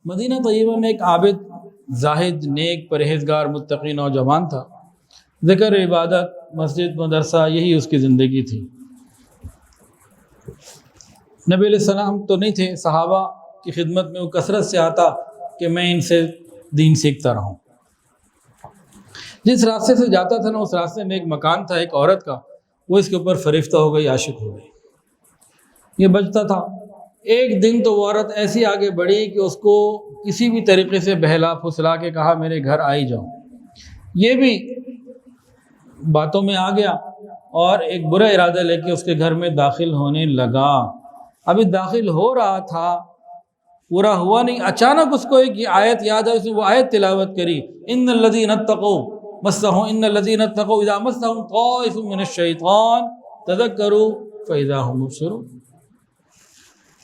مدینہ طیبہ میں ایک عابد، زاہد، نیک، پرہیزگار، متقی نوجوان تھا۔ ذکر، عبادت، مسجد، مدرسہ، یہی اس کی زندگی تھی۔ نبی علیہ السلام تو نہیں تھے، صحابہ کی خدمت میں وہ کثرت سے آتا کہ میں ان سے دین سیکھتا رہوں۔ جس راستے سے جاتا تھا نا، اس راستے میں ایک مکان تھا ایک عورت کا، وہ اس کے اوپر فریفتہ ہو گئی، عاشق ہو گئی۔ یہ بچتا تھا۔ ایک دن تو وہ عورت ایسی آگے بڑھی کہ اس کو کسی بھی طریقے سے بہلا پھسلا کے کہا میرے گھر آئی جاؤ۔ یہ بھی باتوں میں آ گیا اور ایک برا ارادہ لے کے اس کے گھر میں داخل ہونے لگا۔ ابھی داخل ہو رہا تھا، پورا ہوا نہیں، اچانک اس کو ایک آیت یاد آئی، اس نے وہ آیت تلاوت کری، ان الذین اتقوا اذا مسهم طائف من الشیطان تذکروا فاذا هم مبصرون،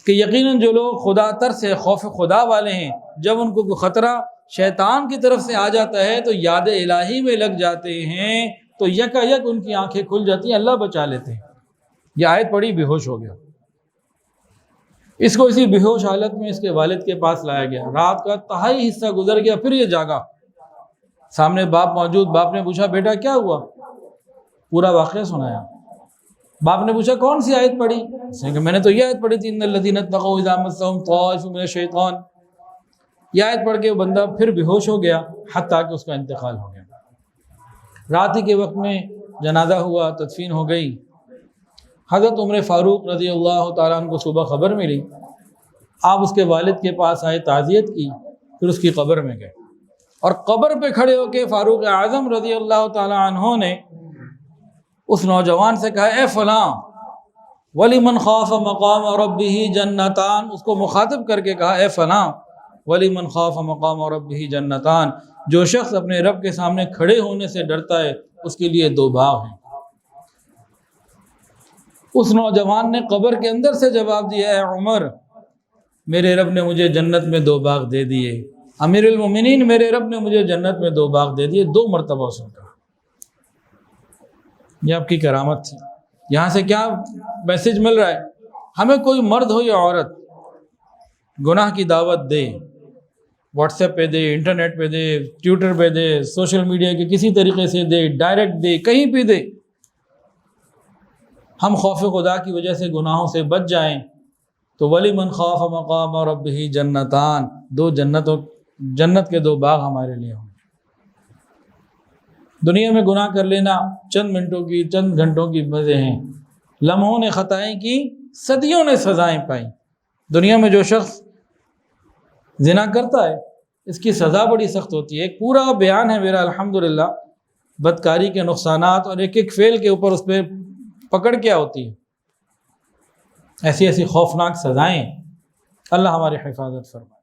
کہ یقیناً جو لوگ خدا ترس ہے، خوف خدا والے ہیں، جب ان کو کوئی خطرہ شیطان کی طرف سے آ جاتا ہے تو یاد الہی میں لگ جاتے ہیں، تو یکا یک ان کی آنکھیں کھل جاتی ہیں، اللہ بچا لیتے ہیں۔ یہ آیت پڑھی، بے ہوش ہو گیا۔ اس کو اسی بے ہوش حالت میں اس کے والد کے پاس لایا گیا۔ رات کا تہائی حصہ گزر گیا، پھر یہ جاگا، سامنے باپ موجود۔ باپ نے پوچھا بیٹا کیا ہوا؟ پورا واقعہ سنایا۔ باپ نے پوچھا کون سی آیت پڑھی؟ اس نے کہا میں نے تو یہ آیت پڑھی تھی، ان الذین اتقوا اذا مسهم طائف من الشیطان۔ یہ آیت پڑھ کے وہ بندہ پھر بے ہوش ہو گیا حتیٰ کہ اس کا انتقال ہو گیا۔ رات ہی کے وقت میں جنازہ ہوا، تدفین ہو گئی۔ حضرت عمر فاروق رضی اللہ تعالیٰ عنہ کو صبح خبر ملی، آپ اس کے والد کے پاس آئے، تعزیت کی، پھر اس کی قبر میں گئے، اور قبر پہ کھڑے ہو کے فاروق اعظم رضی اللہ تعالیٰ عنہ نے اس نوجوان سے کہا اے فلاں، وَلِمَنْ خَافَ مَقَامَ رَبِّهِ جَنَّتَانِ، اس کو مخاطب کر کے کہا اے فلاں، وَلِمَنْ خَافَ مَقَامَ رَبِّهِ جَنَّتَانِ، جو شخص اپنے رب کے سامنے کھڑے ہونے سے ڈرتا ہے اس کے لیے 2 باغ ہیں۔ اس نوجوان نے قبر کے اندر سے جواب دیا اے عمر، میرے رب نے مجھے جنت میں 2 باغ دے دیے، امیر المومنین میرے رب نے مجھے جنت میں 2 باغ دے دیے، 2 مرتبہ اس نے کہا۔ یہ آپ کی کرامت تھی۔ یہاں سے کیا میسج مل رہا ہے؟ ہمیں کوئی مرد ہو یا عورت گناہ کی دعوت دے، واٹس ایپ پہ دے، انٹرنیٹ پہ دے، ٹویٹر پہ دے، سوشل میڈیا کے کسی طریقے سے دے، ڈائریکٹ دے، کہیں پہ دے، ہم خوف خدا کی وجہ سے گناہوں سے بچ جائیں تو وَلِمَنْ خَافَ مَقَامَ رَبِّهِ جَنَّتَانِ، 2 جنت کے 2 باغ ہمارے لیے ہوں۔ دنیا میں گناہ کر لینا چند منٹوں کی، چند گھنٹوں کی مزے ہیں، لمحوں نے خطائیں کی، صدیوں نے سزائیں پائیں۔ دنیا میں جو شخص زنا کرتا ہے اس کی سزا بڑی سخت ہوتی ہے۔ ایک پورا بیان ہے میرا الحمدللہ بدکاری کے نقصانات، اور ایک ایک فعل کے اوپر اس پہ پکڑ کیا ہوتی ہے، ایسی ایسی خوفناک سزائیں۔ اللہ ہماری حفاظت فرمائے۔